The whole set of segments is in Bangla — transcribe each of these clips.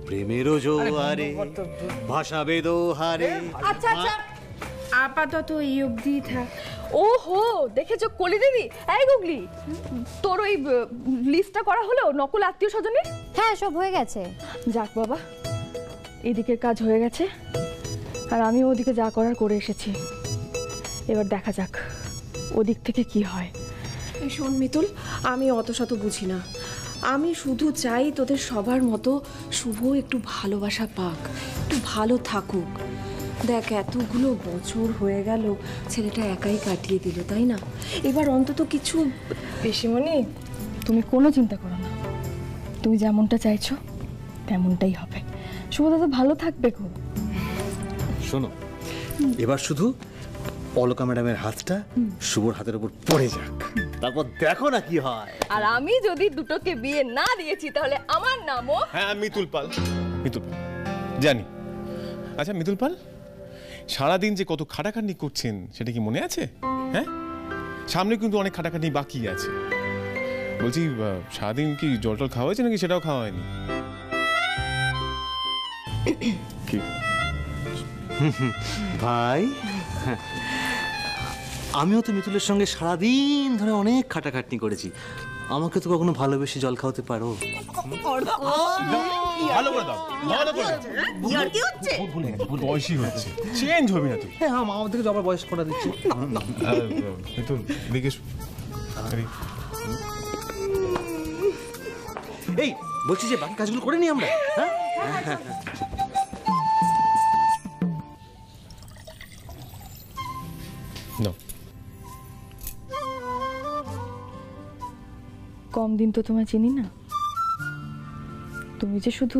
প্রেমেরও জোয়ারে ভাসাবে দোহারে। আচ্ছা আচ্ছা, আপাতত এই অবধি থাক। ওহো, দেখেছো কলি দিদি? এই গুগলি, তোর ওই লিস্টটা করা হলো নকল আত্মীয় স্বজনের? হ্যাঁ, সব হয়ে গেছে। যাক বাবা, এদিকের কাজ হয়ে গেছে, আর আমি ওদিকে যা করার করে এসেছি। এবার দেখা যাক ওদিক থেকে কি হয়। শোন মিতুল, আমি অত শত বুঝি না। আমি শুধু চাই তোদের সবার মতো শুভ একটু ভালোবাসা পাক, একটু ভালো থাকুক। দেখ, এতগুলো বছর হয়ে গেল, ছেলেটা একাই কাটিয়ে দিল, তাই না? এবার অন্তত কিছু। পিসিমণি, তুমি কোনো চিন্তা করো না, তুমি যেমনটা চাইছো তেমনটাই হবে। শুভদাদা ভালো থাকবে গো। শোনো, এবার শুধু অলকা ম্যাডামের হাতটা শুভর হাতের উপর পড়ে যাক, তারপর দেখো না কি হয়। আর আমি যদি দুটোকে বিয়ে না দিয়েছি তাহলে আমার নামও মিতুল পাল। মিতুল পাল জানি। আচ্ছা মিতুল পাল, সারাদিন যে কত খাটাখাটনি করছেন সেটা কি মনে আছে? হ্যাঁ, সামনে কিন্তু অনেক খাটাখাটনি বাকি আছে। বলছি, সারাদিন কি জল টল খাওয়া হয়েছে নাকি সেটাও খাওয়া হয়নি? কি ভাই, আমিও তো মিতুলের সঙ্গে সারাদিন ধরে অনেক খাটাখাটনি করেছি। আমাকে তো কখনো ভালোবেসে জল খাওয়াতে পারো? ভালো করে দাও, ভালো করে দাও। বয়সই হচ্ছে, চেঞ্জ হবে না তুই। হ্যাঁ, আমার থেকে আবার বয়স করা দিচ্ছি। মিতুল দেখে এই বলছি যে বাকি কাজগুলো করে নি আমরা। হ্যাঁ, কম দিন তো তোমায় চিনি না। তুমি যে শুধু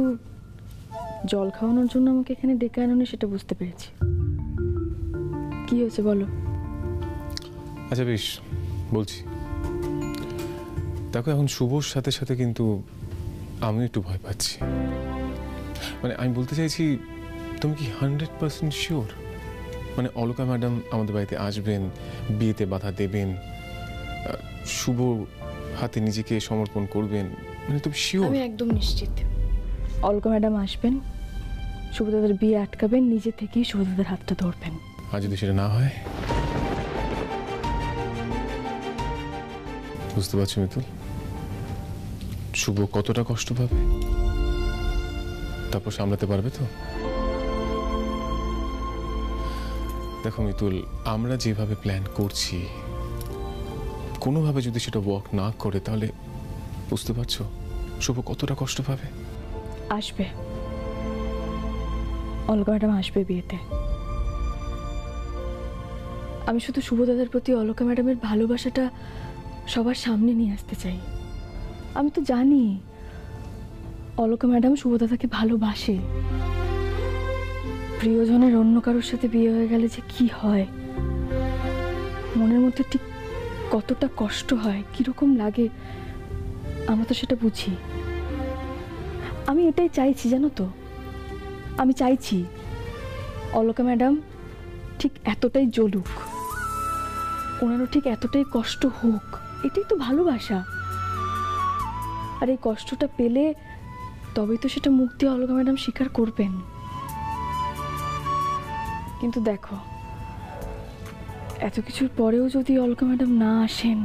জল খাওয়ানোর জন্য আমাকে এখানে ডেকে আনোনি সেটা বুঝতে পেরেছি। কি হয়েছে বলো? আচ্ছা বেশ, বলছি। দেখো, এখন শুভর সাথে সাথে কিন্তু আমি একটু ভয় পাচ্ছি। মানে আমি বলতে চাইছি, তুমি কি 100% শিওর? মানে অলকা ম্যাডাম আমাদের বাড়িতে আসবেন, বিয়েতে বাধা দেবেন, শুভ হাতে নিজেকে সমর্পণ করবেন, মানে তুমি শিওর? আমি একদম নিশ্চিত অলকা ম্যাডাম আসবেন, শুভদাদার বিয়ে আটকাবেন, নিজে থেকেই শুভদাদার হাতটা ধরবেন। আর যদি সেটা না হয়? বুঝতে পারছো মিতুল, শুভ কতটা কষ্ট পাবে, তারপর সামলাতে পারবে তো? দেখো মিতুল, আমরা যেভাবে প্ল্যান করছি, কোনোভাবে যদি সেটা ওয়ার্ক না করে তাহলে বুঝতে পারছো শুভ কতটা কষ্ট পাবে। আসবে, অলকা ম্যাডাম আসবে বিয়েতে। আমি শুধু শুভদাদার প্রতি অলকা ম্যাডামের ভালোবাসাটা সবার সামনে নিয়ে আসতে চাই। আমি তো জানি অলকা ম্যাডাম শুভদাদাকে ভালোবাসে। প্রিয়জনের অন্য কারোর সাথে বিয়ে হয়ে গেলে যে কি হয়, মনের মধ্যে ঠিক কতটা কষ্ট হয়, কিরকম লাগে, আমরা তো সেটা বুঝি। আমি এটাই চাইছি, জানো তো, আমি চাইছি অলকা ম্যাডাম ঠিক এতটাই জ্বলুক, ওনারও ঠিক এতটাই কষ্ট হোক। এটাই তো ভালোবাসা। আর এই কষ্টটা পেলে তবেই তো সেটা মুখ দিয়ে অলকা ম্যাডাম স্বীকার করবেন। কিন্তু দেখো, এত কিছুর পরেও যদি অলকা ম্যাডাম না আসেন,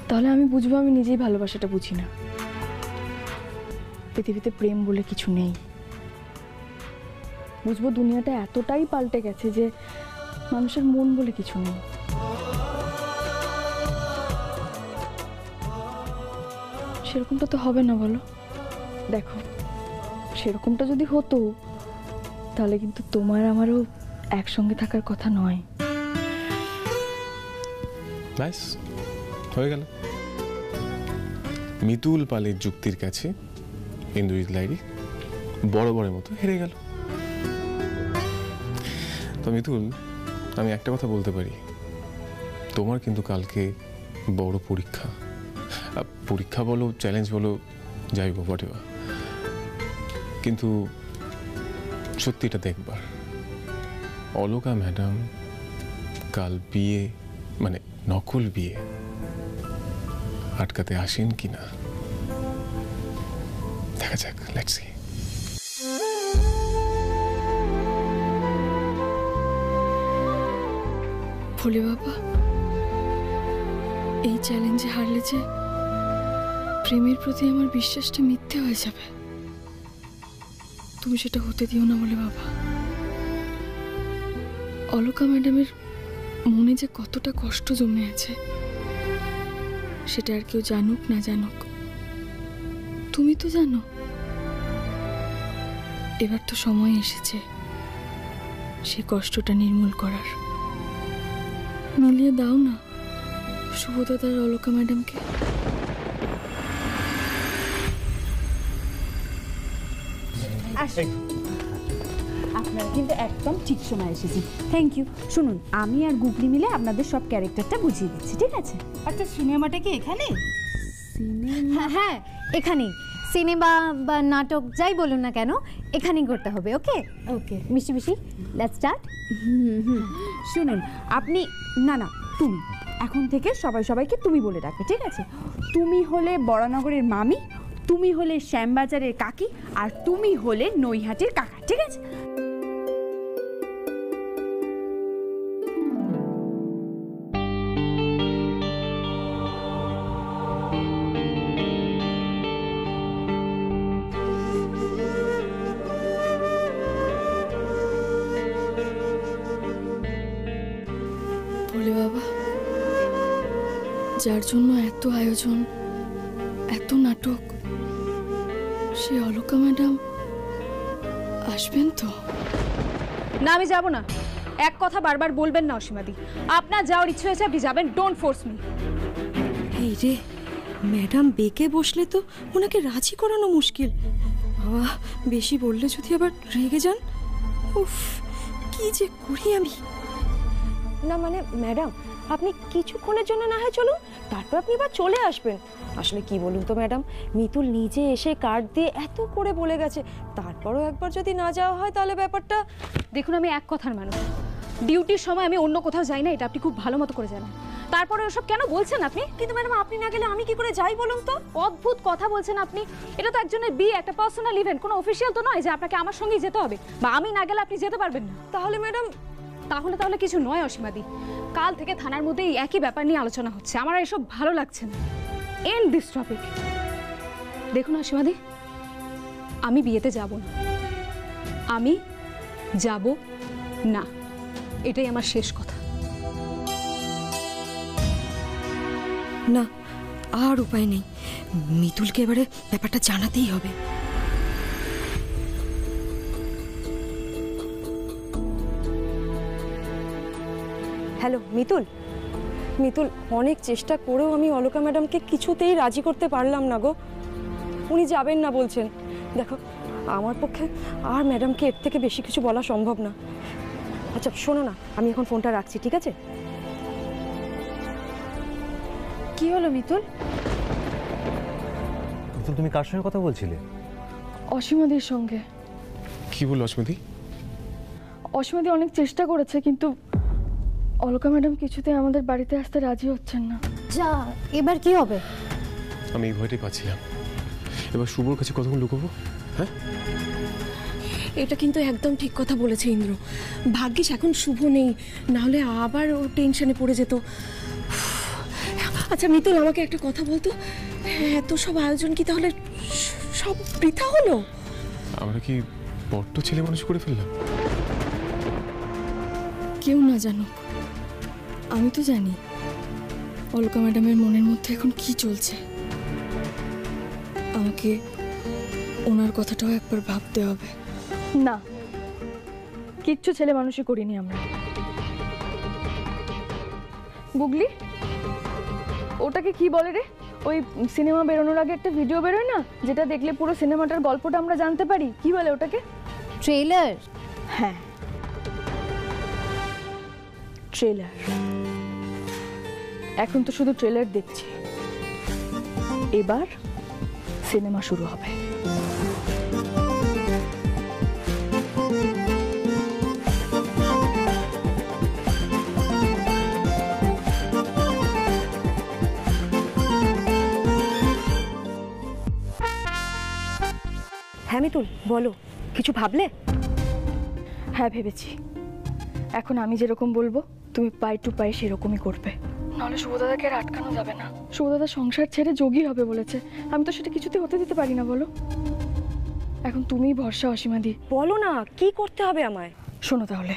তাহলে আমি বুঝবো আমি নিজেই ভালোবাসাটা বুঝি না। পৃথিবীতে প্রেম বলে কিছু নেই। বুঝবো দুনিয়াটা এতটাই পাল্টে গেছে যে মানুষের মন বলে কিছু নেই। সেরকমটা তো হবে না, বলো? দেখো, সেরকমটা যদি হতো তাহলে কিন্তু তোমার আমারও একসঙ্গে থাকার কথা নয়। ব্যাস হয়ে গেল। মিতুল পালের যুক্তির কাছে ইন্দুরিজ লাইরি বড় মতো হেরে গেল। তো মিতুল, আমি একটা কথা বলতে পারি, তোমার কিন্তু কালকে বড় পরীক্ষা। পরীক্ষা বলো, চ্যালেঞ্জ বলো, যাই বলো, হোয়াট এভার, কিন্তু সত্যি এটা দেখবার, অলকা ম্যাডাম কাল বিয়ে, মানে নকল বিয়ে আটকাতে আসেন কিনা। দেখা যাক, লেটস সি। ভোলে বাবা, এই চ্যালেঞ্জে হারলে যে প্রেমের প্রতি আমার বিশ্বাসটা মিথ্যে হয়ে যাবে। তুমি সেটা হতে দিও না বলে বাবা। অলকা ম্যাডামের মনে যে কতটা কষ্ট জমে আছে সেটা আর কেউ জানুক না জানুক, তুমি তো জানো। এবার তো সময় এসেছে সে কষ্টটা নির্মূল করার। মিলিয়ে দাও না শুভদাদার অলকা ম্যাডামকে। আপনারা কিন্তু একদম ঠিক সময় এসেছি, থ্যাংক ইউ। শুনুন, আমি আর গুগলি মিলে আপনাদের সব ক্যারেক্টারটা বুঝিয়ে দিচ্ছি, ঠিক আছে? আচ্ছা, সিনেমাটা কি এখানে? হ্যাঁ এখানেই। সিনেমা বা নাটক যাই বলুন না কেন এখানেই করতে হবে। ওকে ওকে, মিষ্টি মিষ্টি, লেটস স্টার্ট। শুনুন আপনি, না না তুমি, এখন থেকে সবাই সবাইকে তুমি বলে ডাকবে, ঠিক আছে? তুমি হলে বড়নগরের মামি, তুমি হলে শ্যামবাজারের কাকি, আর তুমি হলে নৈহাটির কাকা, ঠিক আছে? ভোলে বাবা, যার জন্য এত আয়োজন, এত নাটক, সে অলকা ম্যাডাম আসবেন তো? না, আমি যাব না। এক কথা বারবার বলবেন না অসীমাদি। আপনার যাওয়ার ইচ্ছে হয়েছে, আপনি যাবেন, ডোন্ট ফোর্স মি। এই রে, ম্যাডাম বেঁকে বসলে তো ওনাকে রাজি করানো মুশকিল। বাবা, বেশি বললে যদি আবার রেগে যান। উফ, কি যে করি আমি। না মানে ম্যাডাম, আপনি কিছুক্ষণের জন্য না হয় চলুন, তারপর আপনি আবার চলে আসবেন। আসলে কি বলুন তো ম্যাডাম, মিতুল নিজে এসে কার্ড দিয়ে এত করে বলে গেছে, তারপরও একবার যদি না যাওয়া হয় তাহলে ব্যাপারটা। দেখুন, আমি এক কথার মানুষ, ডিউটির সময় আমি অন্য কোথাও যাই না, এটা আপনি খুব ভালো মতো করে জানেন। তারপরে ওসব কেন বলছেন আপনি? কিন্তু ম্যাডাম, আপনি না গেলে আমি কি করে যাই বলুন তো? অদ্ভুত কথা বলছেন আপনি। এটা তো একজনের বিয়ে, একটা পার্সোনাল ইভেন্ট, কোনো অফিসিয়াল তো নয় যে আপনাকে আমার সঙ্গেই যেতে হবে, বা আমি না গেলে আপনি যেতে পারবেন না। তাহলে ম্যাডাম, তাহলে কিছু নয় অসীমাদি। কাল থেকে থানার মধ্যে এই একই ব্যাপার নিয়ে আলোচনা হচ্ছে, আমার এসব ভালো লাগছে না। And this topic. দেখুন অসীমাদি, আমি বিয়েতে যাব না, আমি যাব না, এটাই আমার শেষ কথা। না, আর উপায় নেই, মিতুলকে এবারে ব্যাপারটা জানাতেই হবে। হ্যালো মিতুল, মিতুল, অনেক চেষ্টা করেও আমি অলকা ম্যাডামকে কিছুতেই রাজি করতে পারলাম না গো। উনি যাবেন না বলছেন। দেখো, আমার পক্ষে আর ম্যাডামকে এর থেকে বেশি কিছু বলা সম্ভব না। আচ্ছা শোনো না, আমি এখন ফোনটা রাখছি, ঠিক আছে? কি হলো মিতুল? মিতুল, তুমি কার সঙ্গে কথা বলছিলে? অসীমাদির সঙ্গে। কি বল অস্মিতি? অসীমাদি অনেক চেষ্টা করেছে, কিন্তু অলকা ম্যাডাম কিছুতেই আমাদের বাড়িতে আসতে রাজি হচ্ছেন না। যা, এবার কি হবে? আমি এই ভয়টাই পাচ্ছিলাম। এবার শুভর কাছে কতক্ষণ লুকোবো? হ্যাঁ, এটা কিন্তু একদম ঠিক কথা বলেছে ইন্দ্র। ভাগ্যিস এখন শুভ নেই, নাহলে আবার ও টেনশনে পড়ে যেত। আচ্ছা মিতুল, আমাকে একটা কথা বলতো, এত সব আয়োজন কি তাহলে সব বৃথা হলো? আমরা কি বড্ড ছেলে মানুষ করে ফেললাম? কেউ না জানুক, আমি তো জানি অলকা ম্যাডামের মনের মধ্যে এখন কি চলছে। আমাকে ওনার কথাটাও একবার ভাবতে হবে। না, কিচ্ছু ছেলে মানুষই করিনি আমরা। গুগলি, ওটাকে কি বলে রে? ওই সিনেমা বেরোনোর আগে একটা ভিডিও বেরোয় না, যেটা দেখলে পুরো সিনেমাটার গল্পটা আমরা জানতে পারি? কি বলে ওটাকে? ট্রেলার। হ্যাঁ, ট্রেলার। এখন তো শুধু ট্রেলার দেখছি, এবার সিনেমা শুরু হবে। হ্যাঁ মিতুল বলো, কিছু ভাবলে? হ্যাঁ ভেবেছি। এখন আমি যেরকম বলবো তুমি পাই টু পাই সেরকমই করবে, নাহলে শুভদাদাকে আর আটকানো যাবে না। শুভদাদা সংসার ছেড়ে যোগী হবে বলেছে, আমি তো সেটা কিছুতে হতে দিতে পারি না। বলো, এখন তুমিই ভরসা অসীমাদি। বলো না কি করতে হবে আমায়। শোনো তাহলে,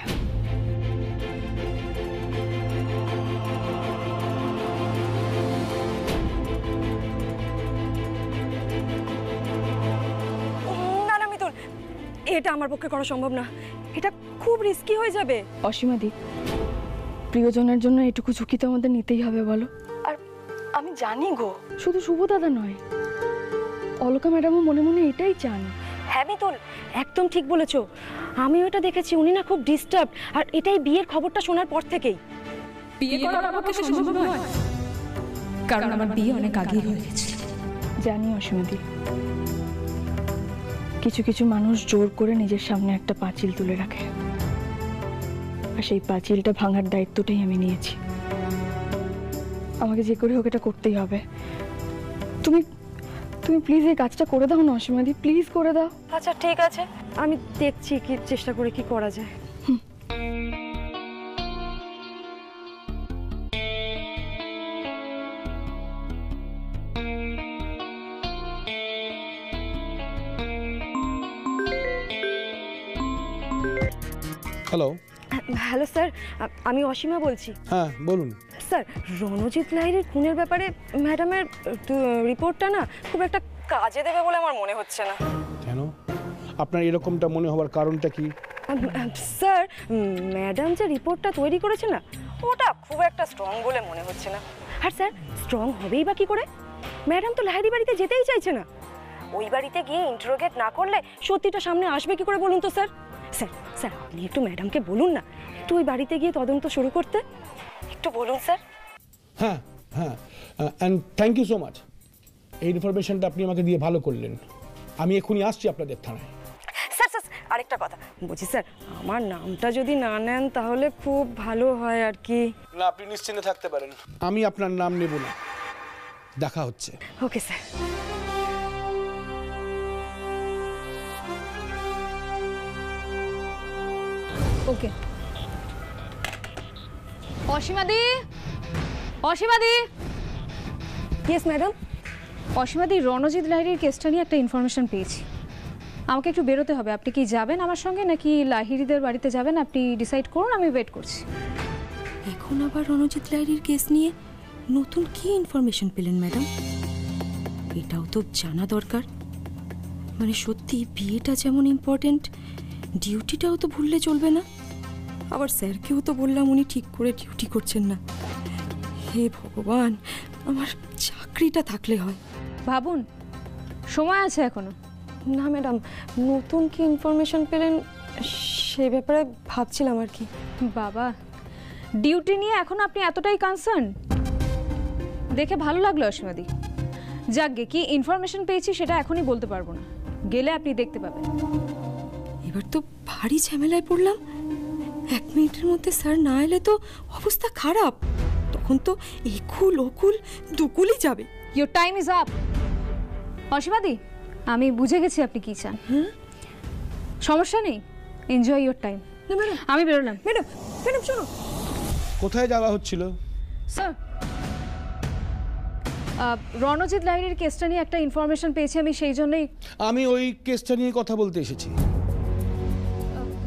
না না মিতুল, এটা আমার পক্ষে করা সম্ভব না, এটা খুব রিস্কি হয়ে যাবে। অসীমাদি, প্রিয়জনের জন্য এটুকু ঝুঁকি তো আমাদের নিতেই হবে বলো। আর আমি জানি গো, শুধু শুভদাদা নয়, অলকা ম্যাডামও মনে মনে এটাই চান। হ্যাঁ মিতুল, একদম ঠিক বলেছো। আমি ওটা দেখেছি, উনি না খুব ডিস্টার্ব, আর এটাই বিয়ের খবরটা শোনার পর থেকেই। বিয়ে করা আমার পক্ষে সম্ভব নয়, কারণ আমার বিয়ে অনেক আগেই হয়ে গেছে। জানি অসীমাদি, কিছু কিছু মানুষ জোর করে নিজের সামনে একটা পাঁচিল তুলে রাখে, আর সেই পাঁচিলটা ভাঙার দায়িত্বটাই আমি নিয়েছি। আমাকে যে করে হোক এটা করতেই হবে। তুমি তুমি প্লিজ এই কাজটা করে দাও না অসীমাদি, প্লিজ করে দাও। আচ্ছা ঠিক আছে, আমি দেখছি কি চেষ্টা করে কি করা যায়। হ্যালো। হ্যালো স্যার, আমি অসীমা বলছি। হ্যাঁ বলুন। স্যার, রণজিৎ লাহিড়ীর খুনের ব্যাপারে ম্যাডামের রিপোর্টটা না খুব একটা কাজে দেবে বলে আমার মনে হচ্ছে না। কেন? আপনার এরকমটা মনে হওয়ার কারণটা কি? স্যার, ম্যাডাম যে রিপোর্টটা তৈরি করেছে না, ওটা খুব একটা স্ট্রং বলে মনে হচ্ছে না। আর স্যার, স্ট্রং হবেই বা কি করে? ম্যাডাম তো লাহিড়ী বাড়িতে যেতেই চাইছে না। ওই বাড়িতে গিয়ে ইন্টারোগেট না করলে সত্যিটা সামনে আসবে কি করে বলুন তো স্যার? স্যার স্যার আপনি একটু ম্যাডামকে বলুন না, একটু ওই বাড়িতে গিয়ে তদন্ত শুরু করতে, একটু বলুন স্যার। হ্যাঁ হ্যাঁ, and thank you so much. এই ইনফরমেশনটা আপনি আমাকে দিয়ে ভালো করলেন। আমি এখনই আসছি আপনাদের থানায়। স্যার স্যার আরেকটা কথা বলছি স্যার, আমার নামটা যদি না নেন তাহলে খুব ভালো হয় আর কি। না, আপনি নিশ্চিন্তে থাকতে পারেন, আমি আপনার নাম নেব না। দেখা হচ্ছে। Okay sir. Okay. Asimadi, Asimadi. Yes madam. Asimadi, Ranajit লাহিড়ীর কেসটা নিয়ে একটা ইনফরমেশন পেয়েছি। আমাকে একটু বেরোতে হবে। আপনি কি যাবেন আমার সঙ্গে নাকি লাহিড়ীদের বাড়িতে যাবেন? আপনি ডিসাইড করুন, আমি ওয়েট করছি। এখন আবার রণজিৎ লাহিড়ীর কেস নিয়ে নতুন কি ইনফরমেশন পেলেন ম্যাডাম? এটাও তো জানা দরকার। মানে সত্যি বিয়েটা যেমন ইম্পর্টেন্ট, ডিউটিটাও তো ভুললে চলবে না। আবার স্যারকেও তো বললাম, উনি ঠিক করে ডিউটি করছেন না। হে ভগবান, আমার চাকরিটা থাকলে হয়। ভাবুন, সময় আছে এখনো। না ম্যাডাম, নতুন কি ইনফরমেশন পেলেন সেই ব্যাপারে ভাবছিলাম আর কি। বাবা, ডিউটি নিয়ে এখন আপনি এতটাই কনসার্ন? দেখে ভালো লাগলো অসীমাদি। যাকগে, কি ইনফরমেশন পেয়েছি সেটা এখনই বলতে পারবো না, গেলে আপনি দেখতে পাবেন। এবার তো ভারী ঝামেলায় পড়লাম। 1 মিনিটের মধ্যে স্যার না এলে তো অবস্থা খারাপ। তখন তো একুল ওকুল দুকুলই যাবে। Your time is up. Asimadi, আমি বুঝে গেছি আপনি কি চান। সমস্যা নেই, এনজয় ইয়োর টাইম। না ম্যাডাম, আমি বেরোলাম। ম্যাডাম ম্যাডাম শোনো। কোথায় যাওয়া হচ্ছিল? স্যার, রণজিৎ লাহিড়ীর কেসটা নিয়ে একটা ইনফরমেশন পেয়েছি, আমি সেই জন্যই। আমি ওই কেসটা নিয়ে কথা বলতে এসেছি।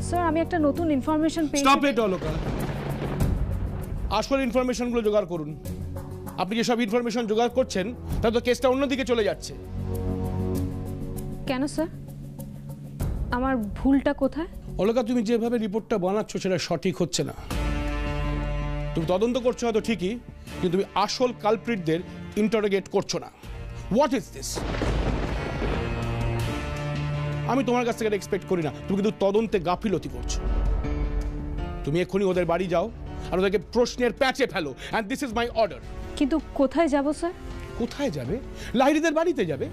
স্যার, আমি একটা নতুন ইনফরমেশন পেয়েছি। Stop it Alka. আসল ইনফরমেশনগুলো জোগাড় করুন। আপনি যেসব ইনফরমেশন জোগাড় করছেন তাতে তো কেসটা অন্যদিকে চলে যাচ্ছে। কেন স্যার? আমার ভুলটা কোথায়? অলকা, তুমি যেভাবে রিপোর্টটা বানাচ্ছ সেটা সঠিক হচ্ছে না। তুমি তদন্ত করছো হয়তো ঠিকই, কিন্তু তুমি আসল কালপ্রিটদের ইন্টারোগেট করছো না। What is this? আমি তোমার কাছ থেকে এক্সপেক্ট করি না, তুমি কিন্তু তদন্তে গাফিলতি করছো। তুমি এক্ষুনি ওদের বাড়ি যাও আর ওদেরকে প্রশ্নের প্যাচে ফেলো, and this is my order. কিন্তু কোথায় যাব স্যার? কোথায় যাবে? লাহিড়ীদের বাড়িতে যাবে,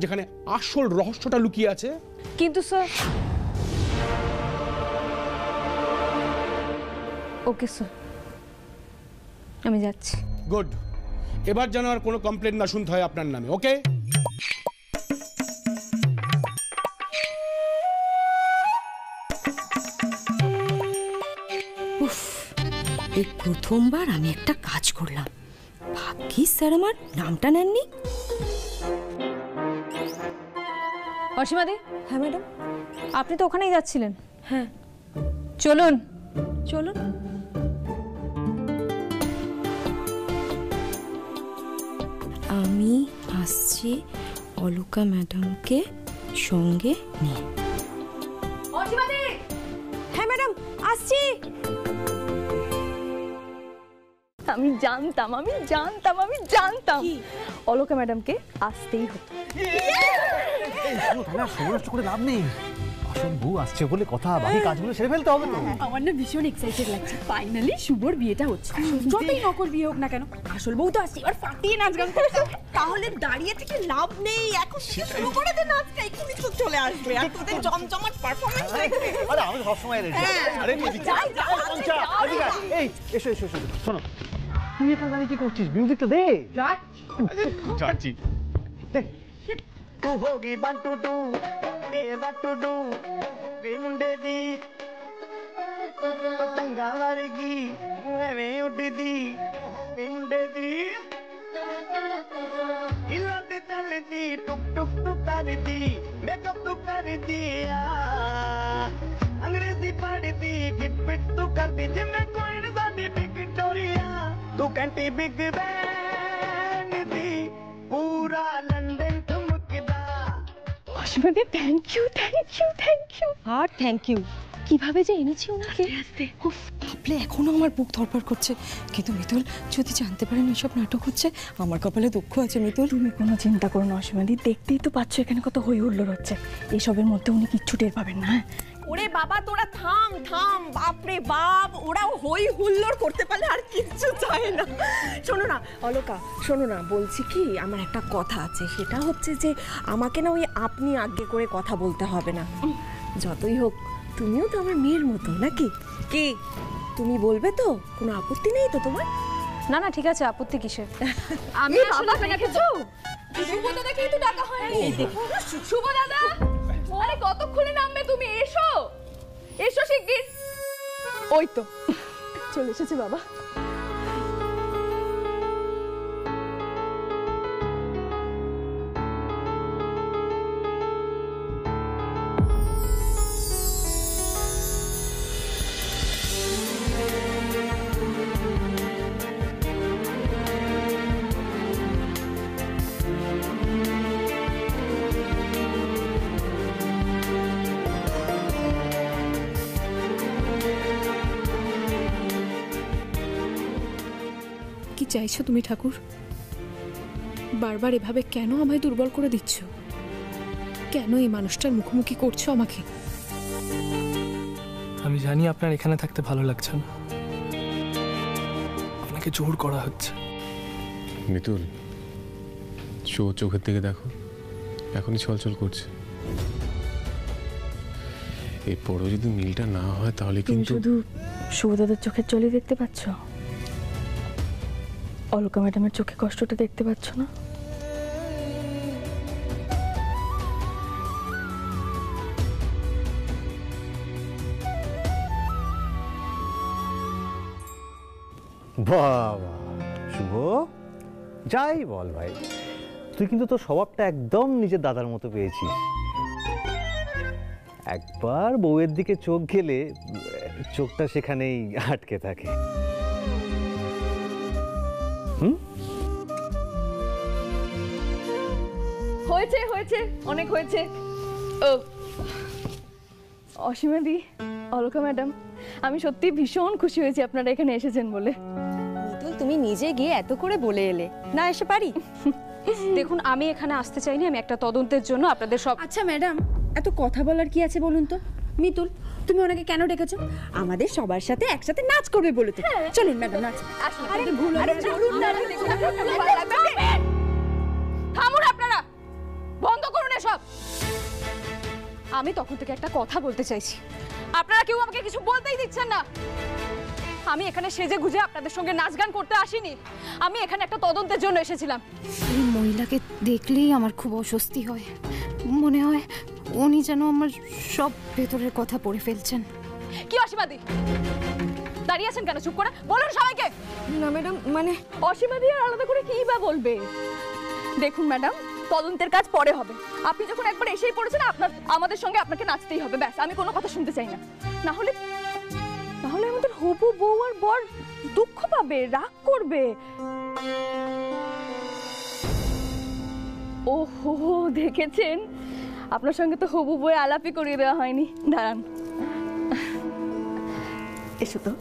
যেখানে আসল রহস্যটা লুকিয়ে আছে। কিন্তু স্যার। ওকে স্যার, আমি যাচ্ছি। গুড। এবার যেন আর কোনো কমপ্লেন না শুনতে হয় আপনার নামে। ওকে? এই প্রথমবার আমি একটা কাজ করলাম। ভাগ্যিস স্যার আমার নামটা নেননি। অসীমাদি। হ্যাঁ ম্যাডাম। আপনি তো ওখানেই যাচ্ছিলেন। হ্যাঁ চলুন চলুন। আমি আসছি অলকা ম্যাডামকে সঙ্গে নিয়ে। হ্যাঁ ম্যাডাম আসছি। আমি জানতাম অলকা ম্যাডামকে আসতেই হতো। সময় করে লাভ নেই, আসল বউ আসছে বলে কথা, বাকি কাজগুলো সেরে ফেলতে হবে তো। আমার না ভীষণ এক্সাইটেড লাগছে, ফাইনালি শুভর বিয়েটা হচ্ছে। যতই নকল বিয়ে হোক না কেন, আসল বউ তো আসছে, এবার ফাটিয়ে নাচ গান করতে হবে। তাহলে দাঁড়িয়ে থেকে লাভ নেই, এখন থেকে শুরু করে দে নাচটা, এক্ষুনি তো চলে আসবে আর তোদের জমজমাট পারফরম্যান্স দেখবে। আরে আমি সবসময় রেডি। আরে এই এসো এসো এসো, শোনো তুই এখানে দাঁড়িয়ে কি করছিস? মিউজিকটা দে। যাচ্ছি। ਤੂੰ ਹੋ ਗਈ ਬੰਟੂ ਟੂ ਤੇਰਾ ਟੂਡੂ ਵੇ ਮੁੰਡੇ ਦੀ ਪਤੰਗਾ ਵਰਗੀ ਐਵੇਂ ਉੱਡਦੀ ਵੇ ਮੁੰਡੇ ਦੀ ਹਿੱਲਾਂ ਤੇ ਚੱਲਦੀ ਟੁਕ ਟੁਕ ਟੁਕ ਕਰਦੀ ਮੇਕਅਪ ਤੂੰ ਕਰਦੀ ਆ ਅੰਗਰੇਜ਼ੀ ਪੜ੍ਹਦੀ ਗਿੱਟ ਪਿੱਟ ਤੂੰ ਕਰਦੀ ਜਿਵੇਂ ਕੋਈ ਨੀ ਸਾਡੀ ਵਿਕਟੋਰੀਆ ਤੂੰ ਘੰਟੀ ਬਿਗ ਬੈਨ ਦੀ ਪੂਰਾ ਲੰਡਨ অসীমাদি থ্যাংক ইউ। আর থ্যাংক ইউ। কিভাবে যে এনেছি ওনাকে। উফ, ভাবলে এখনো আমার বুক ধরপড় করছে। কিন্তু মিতুল যদি জানতে পারেন এসব নাটক হচ্ছে, আমার কপালে দুঃখ আছে মিতুল। তুমি কোনো চিন্তা করো না অসীমাদি, দেখতেই তো পাচ্ছ এখানে কত হই হুল্লোড় হচ্ছে। এসবের মধ্যে উনি কিচ্ছু টের পাবেন না। ওরে বাবা তোরা থাম থাম, বাপরে বাপ, ওরা হই হুল্লোড় করতে পারলে আর কিচ্ছু চায় না। শোনো না অলকা, শোনো না, বলছি কি আমার একটা কথা আছে, সেটা হচ্ছে যে আমাকে না ওই আপনি আজ্ঞে করে কথা বলতে হবে না। যতই হোক তুমিও তো আমার মেয়ের মতো নাকি? কি তুমি বলবে তো? কোনো আপত্তি নেই তো তোমার? না না ঠিক আছে, আপত্তি কিসের? আমি বাবা দেখেছো শুভ দাদাকেই তো ডাকা হয়নি। শুভ দাদা, আরে কতক্ষণে নামবে তুমি? এসো এসো শিগগির। ওই তো চলে এসেছে বাবা। কি চাইছো তুমি ঠাকুর? বারবার এভাবে কেন আমায় দুর্বল করে দিচ্ছ? কেন এই মানুষটার মুখোমুখি করছো আমাকে? আমি জানি আপনার এখানে থাকতে ভালো লাগছে না, আপনাকে জোর করা হচ্ছে। মিতুল, চোখের দিকে দেখো, এখনই ছলছল করছে। এরপরও যদি মিলটা না হয় তাহলে কিন্তু শুধু শুভ দাদার চোখের জলই দেখতে পাচ্ছ, অলকা ম্যাডামের চোখে কষ্টটা দেখতে পাচ্ছ না? বাবা শুভ, যাই বল ভাই, তুই কিন্তু তোর স্বভাবটা একদম নিজের দাদার মতো পেয়েছিস। একবার বউয়ের দিকে চোখ গেলে চোখটা সেখানেই আটকে থাকে। হয়েছে হয়েছে, অনেক হয়েছে। অসীমাদি, অলকা ম্যাডাম, আমি সত্যি ভীষণ খুশি হয়েছি আপনারা এখানে এসেছেন বলে। মিতুল তুমি নিজে গিয়ে এত করে বলে এলে, না এসে পারি? দেখুন আমি এখানে আসতে চাইনি, আমি একটা তদন্তের জন্য আপনাদের সব। আচ্ছা ম্যাডাম, এত কথা বলার কি আছে বলুন তো? মিতুল, তুমি ওনাকে কেন ডেকেছো? আমাদের সবার সাথে একসাথে নাচ করবে বলে তো। চলুন ম্যাডাম নাচ। আরে চলুন না, থামুন আপনারা, বন্ধ করুন এসব। আমি তখন থেকে একটা কথা বলতে চাইছি, আপনারা কেউ আমাকে কিছু বলতেই দিচ্ছেন না। আমি এখানে সেজে গুজে আপনাদের সঙ্গে নাচ গান করতে আসিনি, আমি এখানে একটা তদন্তের জন্য এসেছিলাম। এই মহিলাকে দেখলেই আমার খুব অস্বস্তি হয়, মনে হয় উনি যেন আমার সব ভেতরের কথা পড়ে ফেলছেন। কি অসীমাদি, দাঁড়িয়ে আছেন কেন? চুপ করে বলুন সবাইকে। না ম্যাডাম, মানে অসীমা দিয়ে আলাদা করে কী বা বলবে? দেখুন ম্যাডাম, তদন্তের কাজ পরে হবে। আপনি যখন একবার এসেই পড়েছেন, আমাদের সঙ্গে আপনাকে নাচতেই হবে। ব্যাস, আমি কোনো কথা শুনতে চাই না। না হলে আমাদের হবু বউ আর বর দুঃখ পাবে, রাগ করবে। ওহো, দেখেছেন, আপনার সঙ্গে তো হবু বউয়ে আলাপই করিয়ে দেওয়া হয়নি। দাঁড়ান, এসো তো।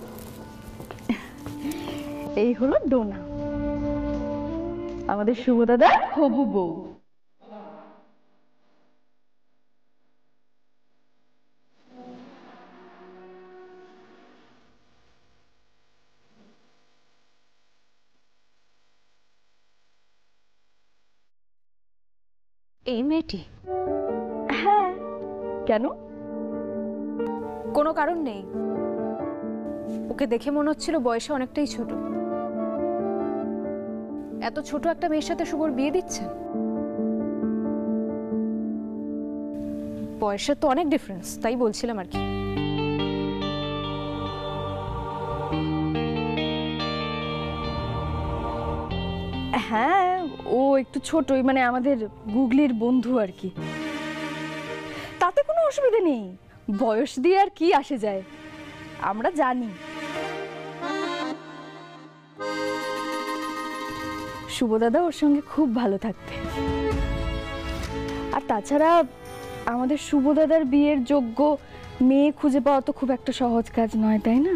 এই হলো ডোনা, আমাদের শুভ দাদা হবু বউ। এই মেয়েটি? হ্যাঁ, কেন? কোনো কারণ নেই, ওকে দেখে মনে হচ্ছিল বয়সে অনেকটাই ছোট। এত ছোট একটা মেয়ের সাথে শুভর বিয়ে দিচ্ছেন? বয়সের তো অনেক ডিফারেন্স, তাই বলছিলাম আর কি। হ্যাঁ, ও একটু ছোটই, মানে আমাদের গুগলির বন্ধু আর কি। তাতে কোনো অসুবিধা নেই, বয়স দিয়ে আর কি আসে যায়, আমরা জানি। শুভ দাদা ওর সঙ্গে খুব ভালো থাকবে। আর তাছাড়া আমাদের শুভ দাদার বিয়ের যোগ্য মেয়ে খুঁজে পাওয়া তো খুব একটা সহজ কাজ নয়, তাই না?